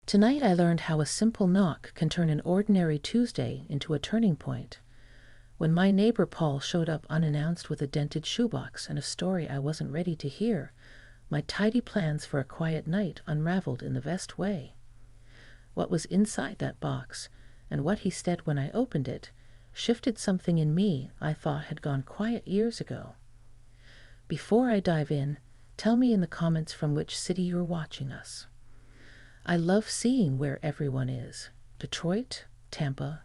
Tonight I learned how a simple knock can turn an ordinary Tuesday into a turning point. When my neighbor Paul showed up unannounced with a dented shoebox and a story I wasn't ready to hear, my tidy plans for a quiet night unraveled in the best way. What was inside that box, and what he said when I opened it, shifted something in me I thought had gone quiet years ago. Before I dive in, tell me in the comments from which city you're watching us. I love seeing where everyone is. Detroit, Tampa,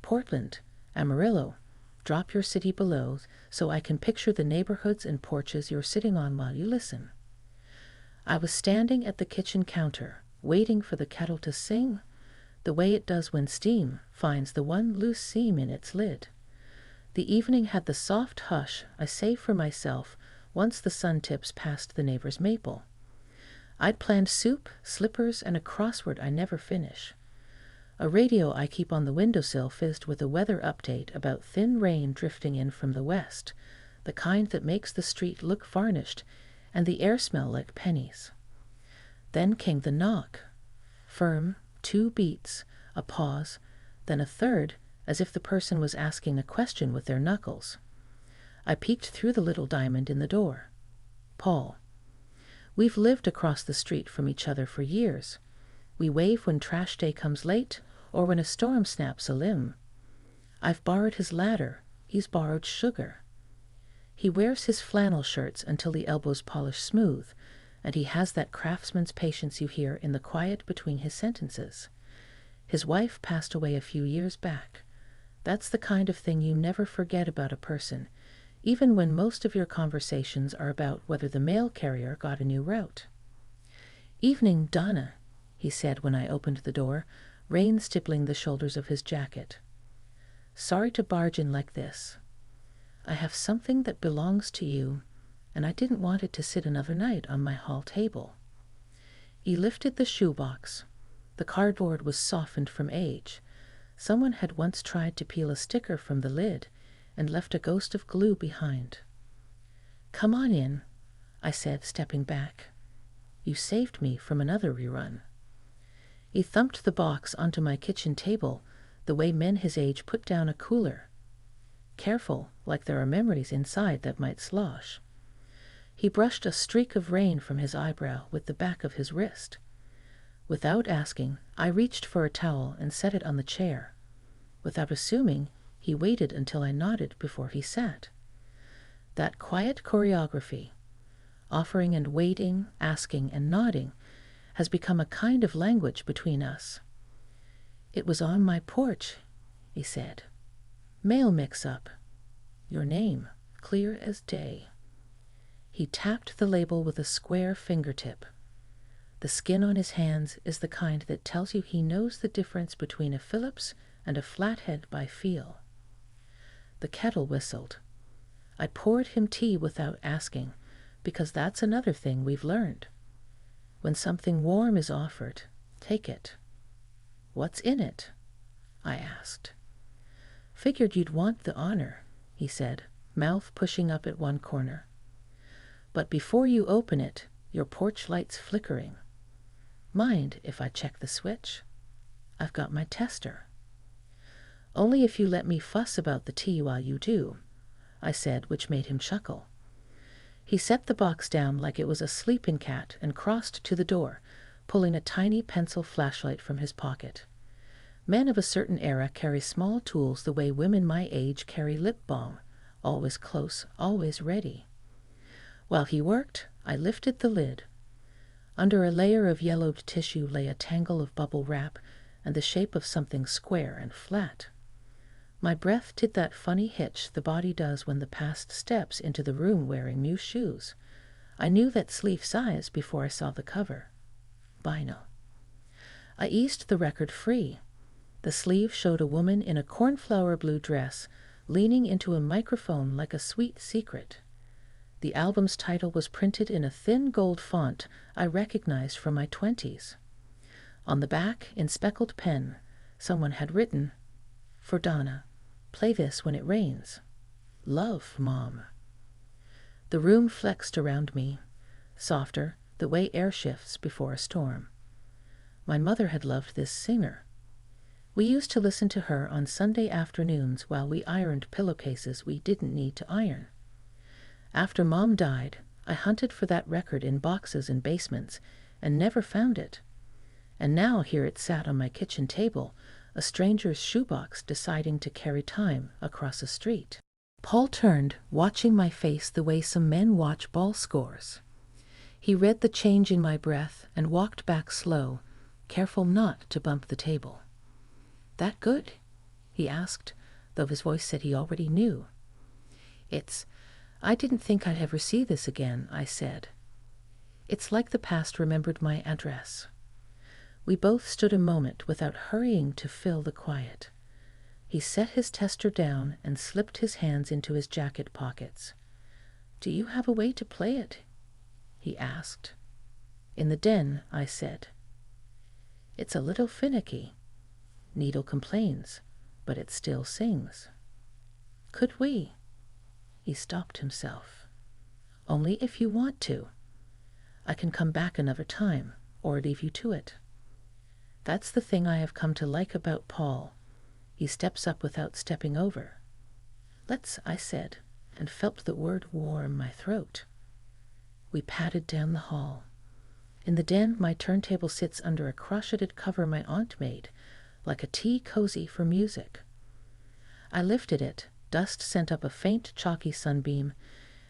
Portland, Amarillo. Drop your city below so I can picture the neighborhoods and porches you're sitting on while you listen. I was standing at the kitchen counter, waiting for the kettle to sing, the way it does when steam finds the one loose seam in its lid. The evening had the soft hush I save for myself once the sun tips past the neighbor's maple. I'd planned soup, slippers, and a crossword I never finish. A radio I keep on the windowsill fizzed with a weather update about thin rain drifting in from the west, the kind that makes the street look varnished and the air smell like pennies. Then came the knock. Firm, 2 beats, a pause, then a third, as if the person was asking a question with their knuckles. I peeked through the little diamond in the door. Paul. We've lived across the street from each other for years. We wave when trash day comes late or when a storm snaps a limb. I've borrowed his ladder. He's borrowed sugar. He wears his flannel shirts until the elbows polish smooth, and he has that craftsman's patience you hear in the quiet between his sentences. His wife passed away a few years back. That's the kind of thing you never forget about a person, even when most of your conversations are about whether the mail carrier got a new route. Evening, Donna, he said when I opened the door, rain stippling the shoulders of his jacket. Sorry to barge in like this. I have something that belongs to you, and I didn't want it to sit another night on my hall table. He lifted the shoebox. The cardboard was softened from age. Someone had once tried to peel a sticker from the lid and left a ghost of glue behind. Come on in, I said, stepping back. You saved me from another rerun. He thumped the box onto my kitchen table, the way men his age put down a cooler. Careful, like there are memories inside that might slosh. He brushed a streak of rain from his eyebrow with the back of his wrist. Without asking, I reached for a towel and set it on the chair. Without assuming, he waited until I nodded before he sat. That quiet choreography, offering and waiting, asking and nodding, has become a kind of language between us. It was on my porch, he said. Mail mix-up. Your name, clear as day. He tapped the label with a square fingertip. The skin on his hands is the kind that tells you he knows the difference between a Phillips and a flathead by feel. The kettle whistled. I poured him tea without asking, because that's another thing we've learned. When something warm is offered, take it. What's in it? I asked. Figured you'd want the honor, he said, mouth pushing up at one corner. But before you open it, your porch light's flickering. Mind if I check the switch? I've got my tester. Only if you let me fuss about the tea while you do, I said, which made him chuckle. He set the box down like it was a sleeping cat and crossed to the door, pulling a tiny pencil flashlight from his pocket. Men of a certain era carry small tools the way women my age carry lip balm, always close, always ready. While he worked, I lifted the lid. Under a layer of yellowed tissue lay a tangle of bubble wrap and the shape of something square and flat. My breath did that funny hitch the body does when the past steps into the room wearing new shoes. I knew that sleeve size before I saw the cover. Vinyl. I eased the record free. The sleeve showed a woman in a cornflower blue dress, leaning into a microphone like a sweet secret. The album's title was printed in a thin gold font I recognized from my 20s. On the back, in speckled pen, someone had written, "For Donna, play this when it rains. Love, Mom." The room flexed around me, softer, the way air shifts before a storm. My mother had loved this singer. We used to listen to her on Sunday afternoons while we ironed pillowcases we didn't need to iron. After Mom died, I hunted for that record in boxes and basements and never found it. And now here it sat on my kitchen table, a stranger's shoebox deciding to carry time across a street. Paul turned, watching my face the way some men watch ball scores. He read the change in my breath and walked back slow, careful not to bump the table. "That good?" he asked, though his voice said he already knew. I didn't think I'd ever see this again," I said. "It's like the past remembered my address." We both stood a moment without hurrying to fill the quiet. He set his tester down and slipped his hands into his jacket pockets. "Do you have a way to play it?" he asked. "In the den," I said. "It's a little finicky." Needle complains, but it still sings. "Could we?" He stopped himself. "Only if you want to. I can come back another time, or leave you to it." That's the thing I have come to like about Paul. He steps up without stepping over. "Let's," I said, and felt the word warm my throat. We padded down the hall. In the den, my turntable sits under a crocheted cover my aunt made, like a tea cozy for music. I lifted it, dust sent up a faint, chalky sunbeam,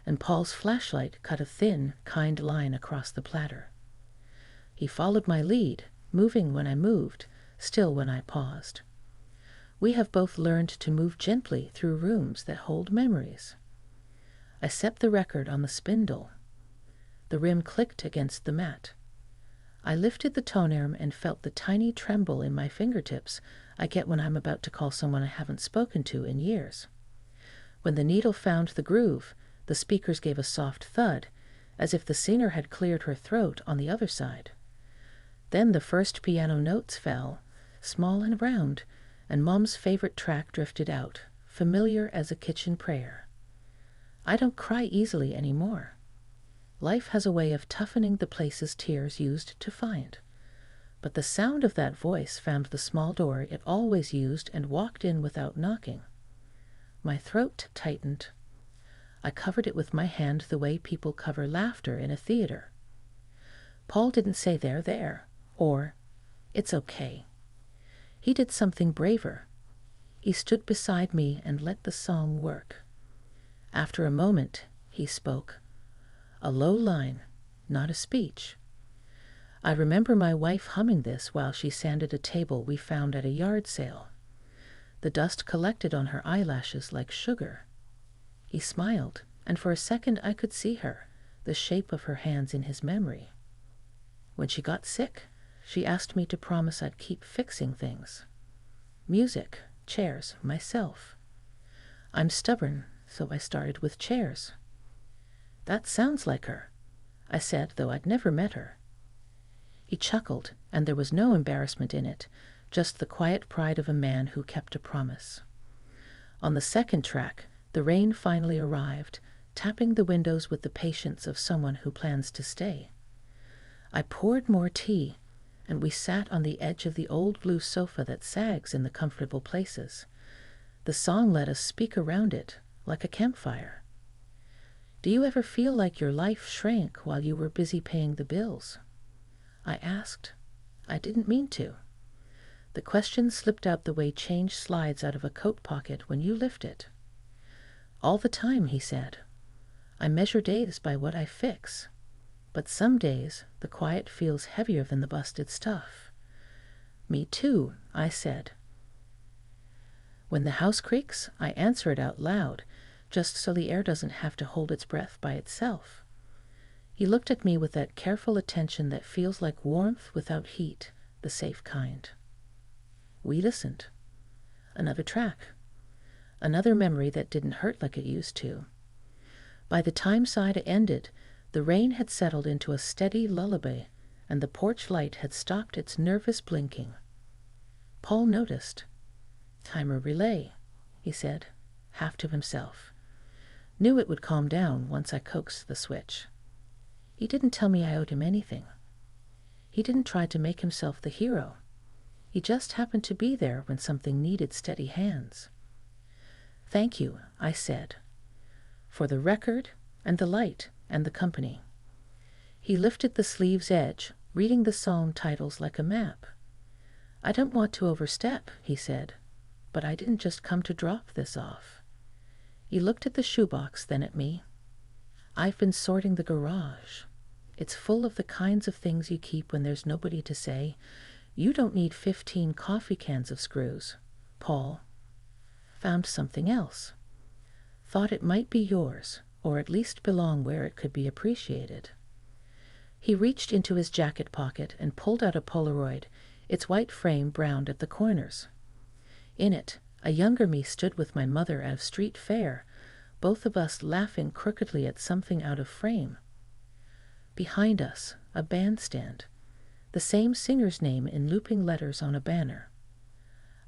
and Paul's flashlight cut a thin, kind line across the platter. He followed my lead, moving when I moved, still when I paused. We have both learned to move gently through rooms that hold memories. I set the record on the spindle. The rim clicked against the mat. I lifted the tone arm and felt the tiny tremble in my fingertips I get when I'm about to call someone I haven't spoken to in years. When the needle found the groove, the speakers gave a soft thud, as if the singer had cleared her throat on the other side. Then the first piano notes fell, small and round, and Mom's favorite track drifted out, familiar as a kitchen prayer. I don't cry easily anymore. Life has a way of toughening the places tears used to find. But the sound of that voice found the small door it always used and walked in without knocking. My throat tightened. I covered it with my hand the way people cover laughter in a theater. Paul didn't say there, or "It's okay." He did something braver. He stood beside me and let the song work. After a moment, he spoke. A low line, not a speech. I remember my wife humming this while she sanded a table we found at a yard sale. The dust collected on her eyelashes like sugar. He smiled, and for a second I could see her, the shape of her hands in his memory. When she got sick, she asked me to promise I'd keep fixing things. Music, chairs, myself. I'm stubborn, so I started with chairs. "That sounds like her," I said, though I'd never met her. He chuckled, and there was no embarrassment in it, just the quiet pride of a man who kept a promise. On the second track, the rain finally arrived, tapping the windows with the patience of someone who plans to stay. I poured more tea, and we sat on the edge of the old blue sofa that sags in the comfortable places. The song let us speak around it, like a campfire. "Do you ever feel like your life shrank while you were busy paying the bills?" I asked. I didn't mean to. The question slipped out the way change slides out of a coat pocket when you lift it. "All the time," he said. "I measure days by what I fix. But some days, the quiet feels heavier than the busted stuff." "Me too," I said. When the house creaks, I answer it out loud, just so the air doesn't have to hold its breath by itself. He looked at me with that careful attention that feels like warmth without heat, the safe kind. We listened. Another track. Another memory that didn't hurt like it used to. By the time Sida ended, the rain had settled into a steady lullaby, and the porch light had stopped its nervous blinking. Paul noticed. "Timer relay," he said, half to himself. Knew it would calm down once I coaxed the switch. He didn't tell me I owed him anything. He didn't try to make himself the hero. He just happened to be there when something needed steady hands. "Thank you," I said, "for the record and the light and the company." He lifted the sleeve's edge, reading the song titles like a map. "I don't want to overstep," he said, "but I didn't just come to drop this off." He looked at the shoebox, then at me. "I've been sorting the garage. It's full of the kinds of things you keep when there's nobody to say, 'You don't need 15 coffee cans of screws, Paul.' Found something else. Thought it might be yours, or at least belong where it could be appreciated." He reached into his jacket pocket and pulled out a Polaroid, its white frame browned at the corners. In it, a younger me stood with my mother at a street fair, both of us laughing crookedly at something out of frame. Behind us, a bandstand, the same singer's name in looping letters on a banner.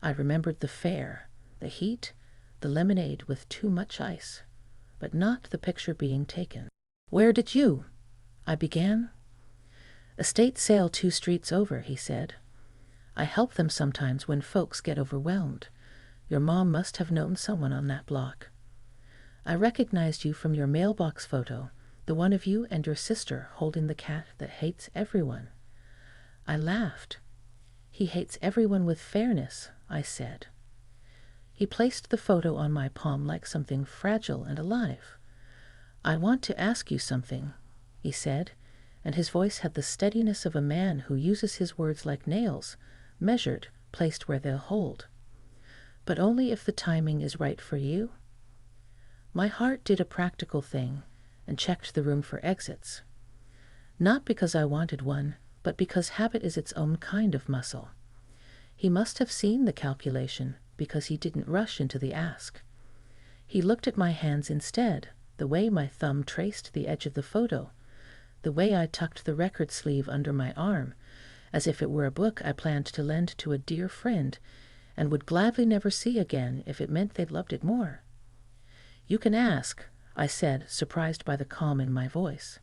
I remembered the fair, the heat, the lemonade with too much ice, but not the picture being taken. "Where did you?" I began. "Estate sale 2 streets over," he said. "I help them sometimes when folks get overwhelmed. Your mom must have known someone on that block. I recognized you from your mailbox photo, the one of you and your sister holding the cat that hates everyone." I laughed. "He hates everyone with fairness," I said. He placed the photo on my palm like something fragile and alive. "I want to ask you something," he said, and his voice had the steadiness of a man who uses his words like nails, measured, placed where they'll hold. "But only if the timing is right for you." My heart did a practical thing and checked the room for exits. Not because I wanted one, but because habit is its own kind of muscle. He must have seen the calculation because he didn't rush into the ask. He looked at my hands instead, the way my thumb traced the edge of the photo, the way I tucked the record sleeve under my arm, as if it were a book I planned to lend to a dear friend and would gladly never see again if it meant they'd loved it more. "You can ask," I said, surprised by the calm in my voice.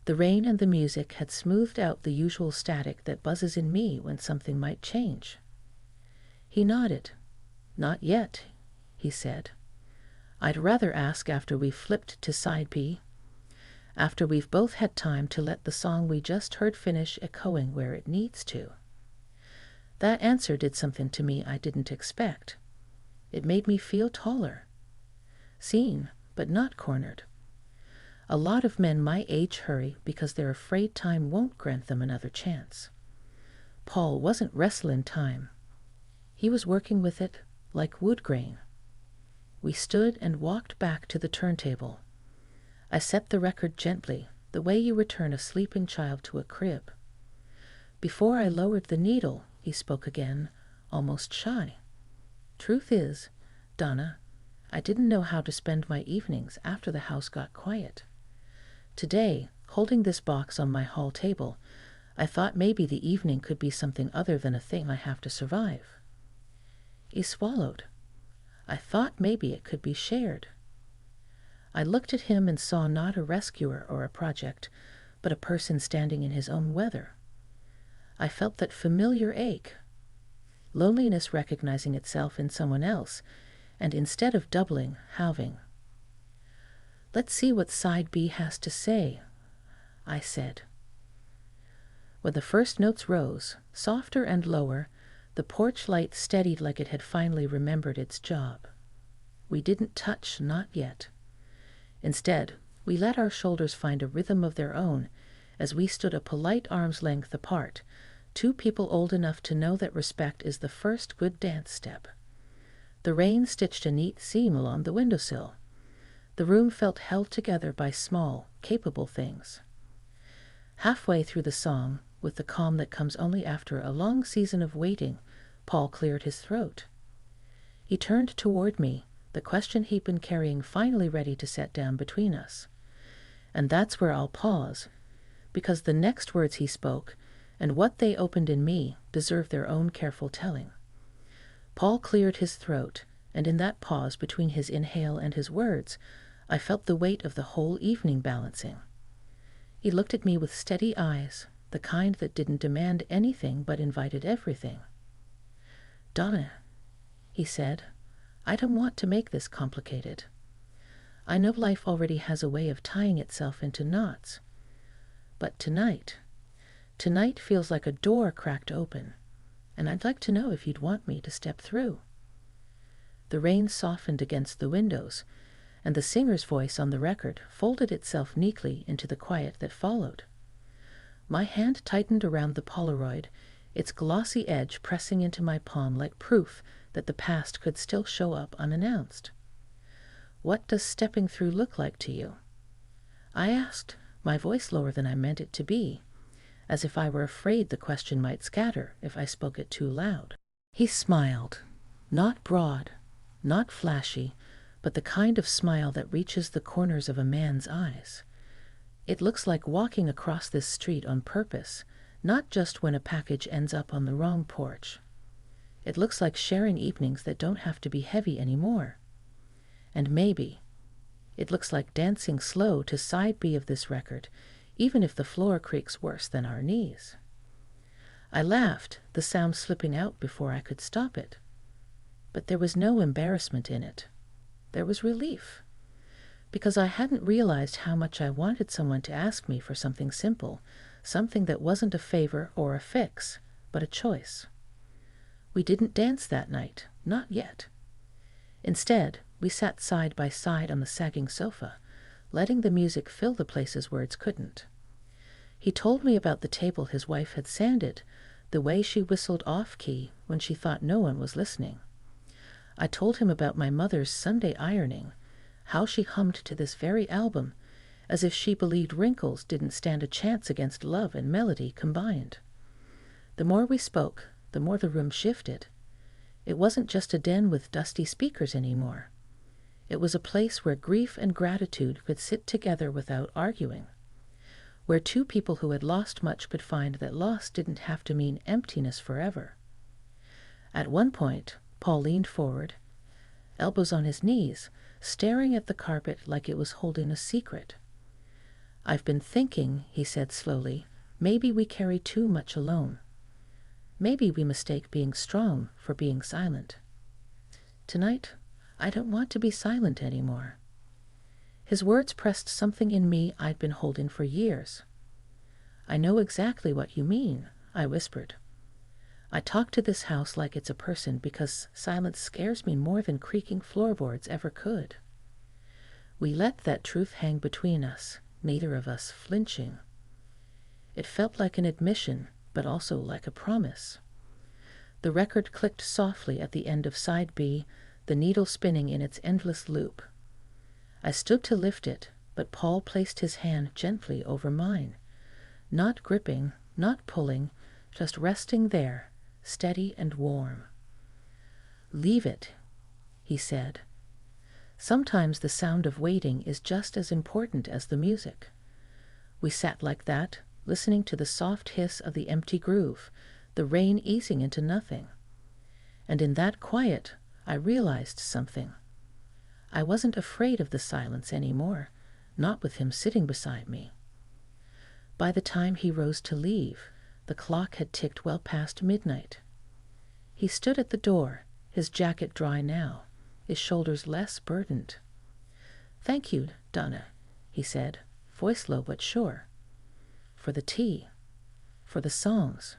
The rain and the music had smoothed out the usual static that buzzes in me when something might change. He nodded. "Not yet," he said. "I'd rather ask after we've flipped to side B, after we've both had time to let the song we just heard finish echoing where it needs to." That answer did something to me I didn't expect. It made me feel taller. Seen, but not cornered. A lot of men my age hurry because they're afraid time won't grant them another chance. Paul wasn't wrestling time. He was working with it like wood grain. We stood and walked back to the turntable. I set the record gently, the way you return a sleeping child to a crib. Before I lowered the needle, he spoke again, almost shy. "Truth is, Donna, I didn't know how to spend my evenings after the house got quiet. Today, holding this box on my hall table, I thought maybe the evening could be something other than a thing I have to survive." He swallowed. "I thought maybe it could be shared." I looked at him and saw not a rescuer or a project, but a person standing in his own weather. I felt that familiar ache. Loneliness recognizing itself in someone else, and instead of doubling, halving. "Let's see what side B has to say," I said. When the first notes rose, softer and lower, the porch light steadied like it had finally remembered its job. We didn't touch, not yet. Instead, we let our shoulders find a rhythm of their own as we stood a polite arm's length apart, 2 people old enough to know that respect is the first good dance step. The rain stitched a neat seam along the windowsill. The room felt held together by small, capable things. Halfway through the song, with the calm that comes only after a long season of waiting, Paul cleared his throat. He turned toward me, the question he'd been carrying finally ready to set down between us. And that's where I'll pause, because the next words he spoke, and what they opened in me, deserve their own careful telling. Paul cleared his throat, and in that pause between his inhale and his words, I felt the weight of the whole evening balancing. He looked at me with steady eyes, the kind that didn't demand anything but invited everything. "Donna," he said, "I don't want to make this complicated. I know life already has a way of tying itself into knots. But tonight feels like a door cracked open, and I'd like to know if you'd want me to step through." The rain softened against the windows, and the singer's voice on the record folded itself neatly into the quiet that followed. My hand tightened around the Polaroid, its glossy edge pressing into my palm like proof that the past could still show up unannounced. "What does stepping through look like to you?" I asked, my voice lower than I meant it to be, as if I were afraid the question might scatter if I spoke it too loud. He smiled, not broad, not flashy, but the kind of smile that reaches the corners of a man's eyes. "It looks like walking across this street on purpose, not just when a package ends up on the wrong porch. It looks like sharing evenings that don't have to be heavy anymore. And maybe it looks like dancing slow to side B of this record, even if the floor creaks worse than our knees." I laughed, the sound slipping out before I could stop it. But there was no embarrassment in it. There was relief, because I hadn't realized how much I wanted someone to ask me for something simple, something that wasn't a favor or a fix, but a choice. We didn't dance that night, not yet. Instead, we sat side by side on the sagging sofa, letting the music fill the places words couldn't. He told me about the table his wife had sanded, the way she whistled off-key when she thought no one was listening. I told him about my mother's Sunday ironing, how she hummed to this very album, as if she believed wrinkles didn't stand a chance against love and melody combined. The more we spoke, the more the room shifted. It wasn't just a den with dusty speakers anymore. It was a place where grief and gratitude could sit together without arguing, where two people who had lost much could find that loss didn't have to mean emptiness forever. At one point, Paul leaned forward, elbows on his knees, staring at the carpet like it was holding a secret. "I've been thinking," he said slowly, "maybe we carry too much alone. Maybe we mistake being strong for being silent. Tonight, I don't want to be silent anymore." His words pressed something in me I'd been holding for years. "I know exactly what you mean," I whispered. "I talk to this house like it's a person because silence scares me more than creaking floorboards ever could." We let that truth hang between us, neither of us flinching. It felt like an admission, but also like a promise. The record clicked softly at the end of side B, the needle spinning in its endless loop. I stood to lift it, but Paul placed his hand gently over mine, not gripping, not pulling, just resting there, steady and warm. "Leave it," he said. Sometimes the sound of waiting is just as important as the music. We sat like that, listening to the soft hiss of the empty groove, the rain easing into nothing. And in that quiet, I realized something. I wasn't afraid of the silence anymore, not with him sitting beside me. By the time he rose to leave, the clock had ticked well past midnight. He stood at the door, his jacket dry now, his shoulders less burdened. "Thank you, Donna," he said, voice low but sure. "For the tea, for the songs,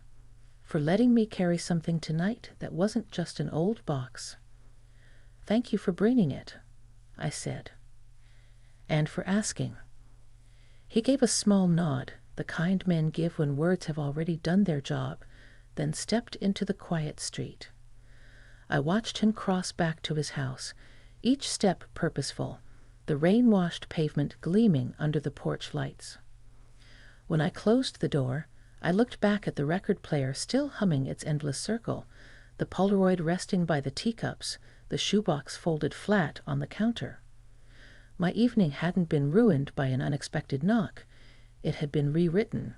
for letting me carry something tonight that wasn't just an old box. Thank you for bringing it," I said. "And for asking." He gave a small nod, the kind men give when words have already done their job, then stepped into the quiet street. I watched him cross back to his house, each step purposeful, the rain-washed pavement gleaming under the porch lights. When I closed the door, I looked back at the record player still humming its endless circle, the Polaroid resting by the teacups, the shoebox folded flat on the counter. My evening hadn't been ruined by an unexpected knock. It had been rewritten.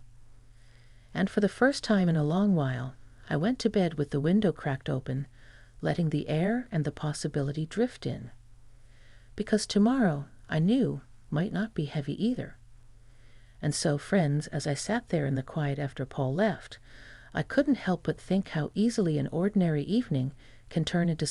And for the first time in a long while, I went to bed with the window cracked open, letting the air and the possibility drift in. Because tomorrow, I knew, might not be heavy either. And so, friends, as I sat there in the quiet after Paul left, I couldn't help but think how easily an ordinary evening can turn into